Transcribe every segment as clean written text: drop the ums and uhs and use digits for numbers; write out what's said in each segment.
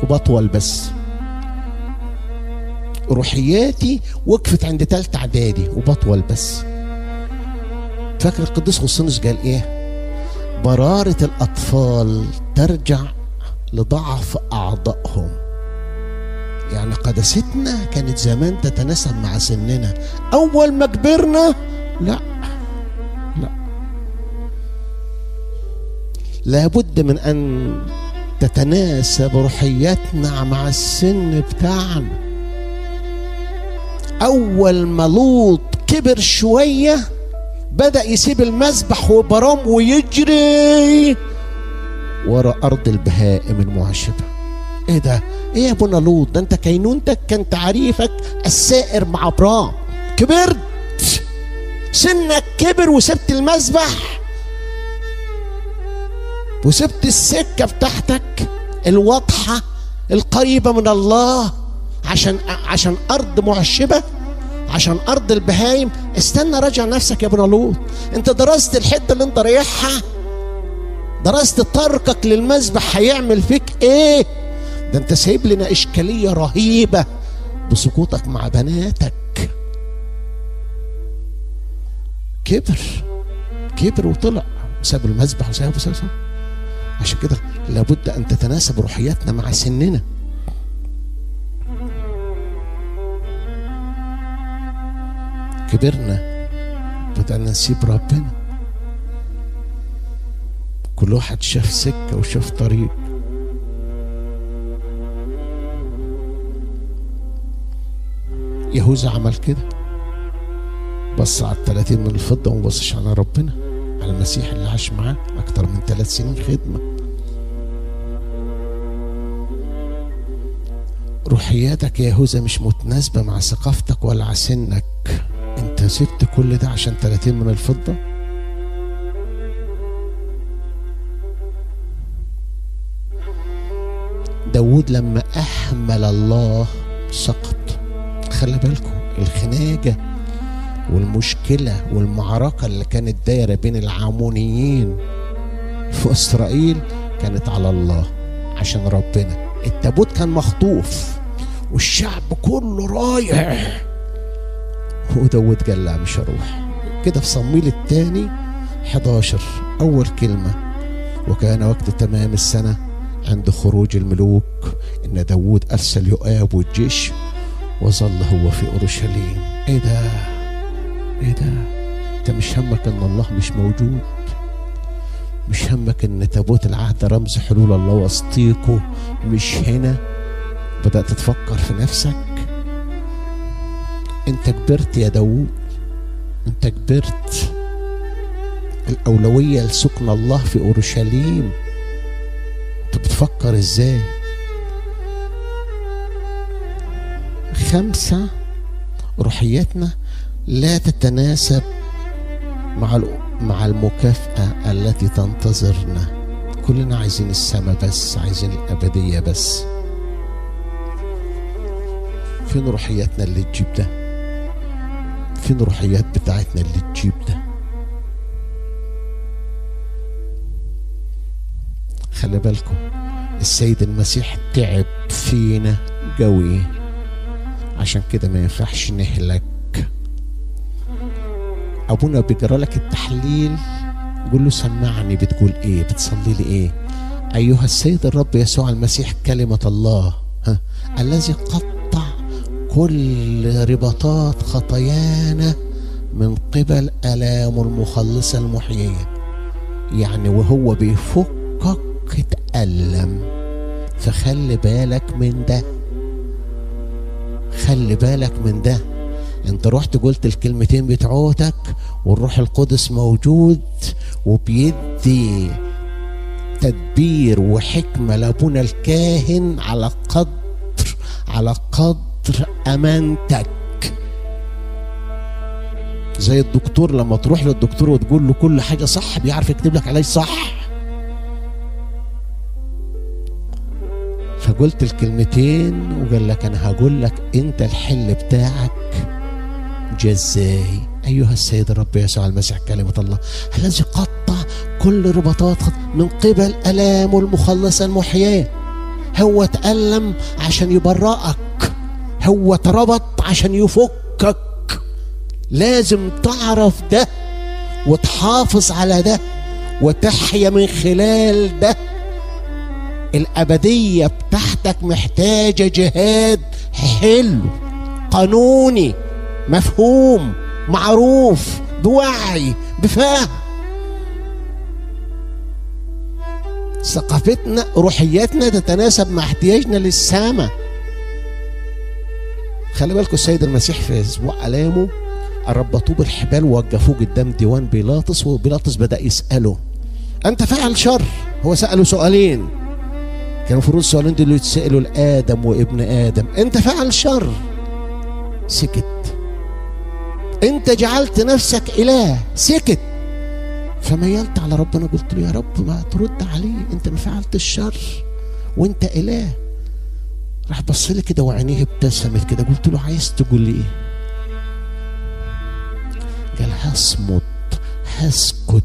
وبطول بس. روحياتي وقفت عند تالتة اعدادي وبطول بس. فاكر القديس اغسطينوس قال ايه؟ برارة الاطفال ترجع لضعف اعضائهم. يعني قداستنا كانت زمان تتناسب مع سننا، اول ما كبرنا لا، لابد من ان تتناسب روحياتنا مع السن بتاعنا. اول ما لوط كبر شويه بدأ يسيب المذبح وبرام ويجري ورا ارض البهائم المعشبه. ايه ده؟ ايه يا ابونا لوط؟ ده انت كينونتك كان تعريفك السائر مع برام، كبرت، سنك كبر وسبت المذبح وسبت السكه بتاعتك الواضحه القريبه من الله عشان ارض معشبه، عشان ارض البهايم. استنى راجع نفسك يا ابن لوط. انت درست الحته اللي انت رايحها؟ درست تركك للمذبح هيعمل فيك ايه؟ ده انت سايب لنا اشكاليه رهيبه بسقوطك مع بناتك. كبر وطلع وساب المذبح وساب. عشان كده لابد ان تتناسب روحياتنا مع سننا. كبرنا بدأنا نسيب ربنا. كل واحد شاف سكة وشاف طريق. يهوذا عمل كده، بص على 30 من الفضة وما بصش على ربنا، على المسيح اللي عاش معاه أكتر من 3 سنين خدمة. روحياتك يا يهوذا مش متناسبة مع ثقافتك ولا مع سنك. انت سبت كل ده عشان 30 من الفضة؟ داود لما أهمل الله سقط. خلي بالكم الخناجة والمشكلة والمعركة اللي كانت دايرة بين العامونيين في إسرائيل كانت على الله عشان ربنا. التابوت كان مخطوف والشعب كله رايح، وداود قال لا مش هروح. كده في صمويل الثاني 11 أول كلمة: وكان وقت تمام السنة عند خروج الملوك إن داود أرسل يؤاب والجيش وظل هو في أورشليم. إيه ده؟ أنت مش همك إن الله مش موجود؟ مش همك إن تابوت العهد رمز حلول الله وسطيكوا مش هنا؟ بدأت تفكر في نفسك؟ انت كبرت يا داود، انت كبرت. الأولوية لسكن الله في أورشليم. انت بتفكر ازاي؟ 5 روحياتنا لا تتناسب مع المكافأة التي تنتظرنا. كلنا عايزين السماء بس، عايزين الأبدية بس. فين روحياتنا اللي تجيب ده؟ فين الروحيات بتاعتنا اللي تجيب ده؟ خلي بالكم السيد المسيح تعب فينا قوي، عشان كده ما ينفعش نهلك. ابونا بيقرا لك التحليل، قول له سمعني بتقول ايه، بتصلي لي ايه. ايها السيد الرب يسوع المسيح كلمة الله الذي قطع كل رباطات خطايانا من قبل آلامه المخلصة المحيية. يعني وهو بيفكك اتألم. فخلي بالك من ده، خلي بالك من ده. انت رحت قلت الكلمتين بتوعتك والروح القدس موجود وبيدي تدبير وحكمة لابونا الكاهن على قدر امانتك. زي الدكتور لما تروح للدكتور وتقول له كل حاجة صح بيعرف يكتب لك عليه صح. فقلت الكلمتين وقال لك انا هقول لك انت الحل بتاعك جزاي. ايها السيد الرب يسوع المسيح كلمة الله الذي قطع كل رباطات من قبل آلامه المخلصة المحياة. هو اتألم عشان يبرأك، هو اتربط عشان يفكك. لازم تعرف ده وتحافظ على ده وتحيا من خلال ده. الأبدية بتاعتك محتاجة جهاد حلو، قانوني، مفهوم، معروف، بوعي، بفهم. ثقافتنا، روحياتنا تتناسب مع احتياجنا للسماء. خلي بالكم السيد المسيح في اسبوع الامه ربطوه بالحبال ووقفوه قدام ديوان بيلاطس، وبيلاطس بدأ يسأله أنت فاعل شر. هو سأله سؤالين، كان المفروض السؤالين دول يتسألوا لآدم وابن آدم. أنت فاعل شر، سكت. أنت جعلت نفسك إله، سكت. فميلت على ربنا قلت له يا رب ما ترد عليه، أنت ما فعلت الشر وأنت إله. راح بص لي كده وعينيه ابتسمت كده. قلت له عايز تقول لي إيه؟ قال هصمت، هسكت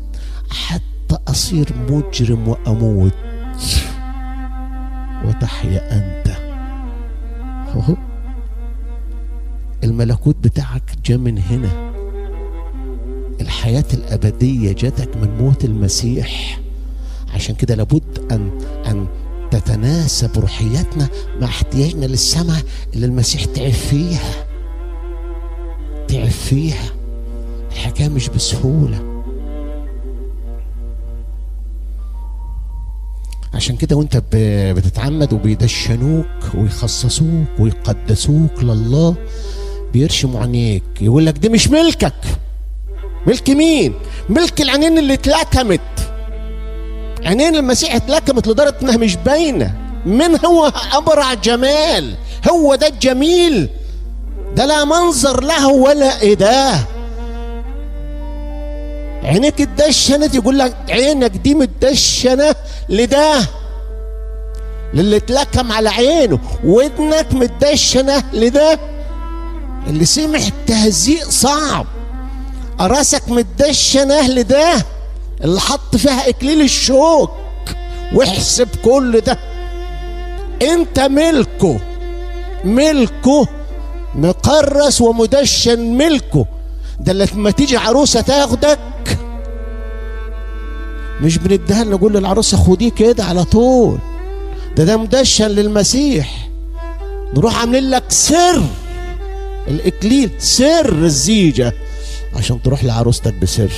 حتى أصير مجرم وأموت وتحيا أنت. هو الملكوت بتاعك جاء من هنا. الحياة الأبدية جاتك من موت المسيح. عشان كده لابد أن تتناسب روحياتنا مع احتياجنا للسماء اللي المسيح تعب فيها. تعب فيها. الحكاية مش بسهولة. عشان كده وانت بتتعمد وبيدشنوك ويخصصوك ويقدسوك لله بيرشموا عينيك، يقول لك دي مش ملكك. ملك مين؟ ملك العينين اللي اتلكمت. عينين المسيح اتلكمت لدرجة انها مش باينة. من هو أبرع جمال؟ هو ده الجميل؟ ده لا منظر له ولا ايه ده. عينيك اتدشنت، يقول لك عينك دي متدشنة لده، للي اتلكم على عينه. ودنك متدشنة لده، اللي سمع التهزيء صعب. راسك متدشنة لده، اللي حط فيها اكليل الشوك. واحسب كل ده انت ملكه، ملكه مقرس ومدشن ملكه. ده لما تيجي عروسة تاخدك مش بنديها نقول للعروسة خديه كده على طول. ده مدشن للمسيح. نروح عاملين لك سر الإكليل، سر الزيجة، عشان تروح لعروستك بسر.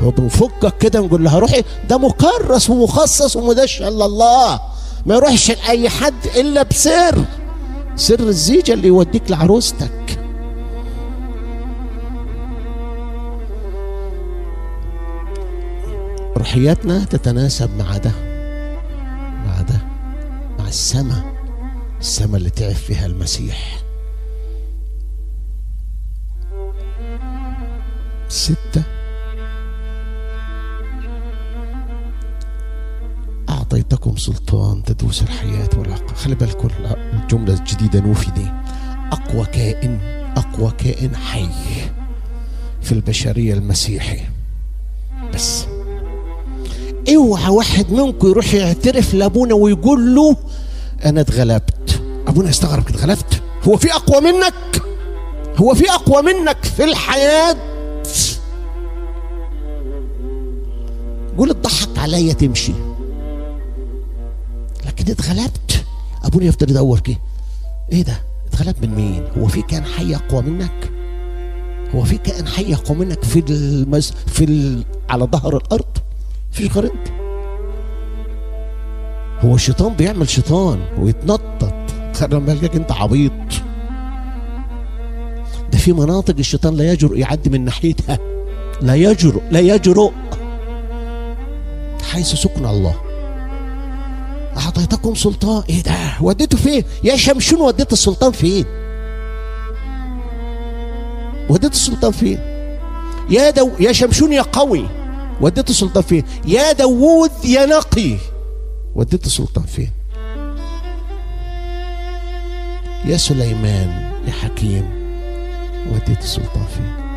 هو بنفكك كده نقول لها روحي، ده مكرس ومخصص ومدشن لله، ما يروحش لأي حد إلا بسر، سر الزيجة اللي يوديك لعروستك. روحياتنا تتناسب مع ده، مع ده، مع السماء، السماء اللي تعب فيها المسيح. 6 أعطيتكم سلطان تدوس الحياة والعقل. خلي بالكم الجملة الجديدة نوفي دي. أقوى كائن، أقوى كائن حي في البشرية المسيحي. بس اوعى واحد منكم يروح يعترف لابونا ويقول له انا اتغلبت. ابونا يستغرب، اتغلبت؟ هو في اقوى منك؟ هو في اقوى منك في الحياة؟ قول اتضحك عليا تمشي، لكن اتغلبت. ابونا يفضل يدور كده، ايه ده؟ اتغلب من مين؟ هو في كائن حي اقوى منك؟ هو في كائن حي اقوى منك على ظهر الارض؟ مفيش غير انت. هو الشيطان بيعمل شيطان ويتنطط، لما يلقاك انت عبيط. ده في مناطق الشيطان لا يجرؤ يعدي من ناحيتها، لا يجرؤ، لا يجرؤ، حيث سكن الله. أعطيتكم سلطان. ايه ده؟ وديته فين؟ يا شمشون وديت السلطان فين؟ وديت السلطان فين؟ يا شمشون يا قوي وديت السلطان فين؟ يا داوود يا نقي وديت السلطان فين؟ يا سليمان يا حكيم وديت السلطان فين؟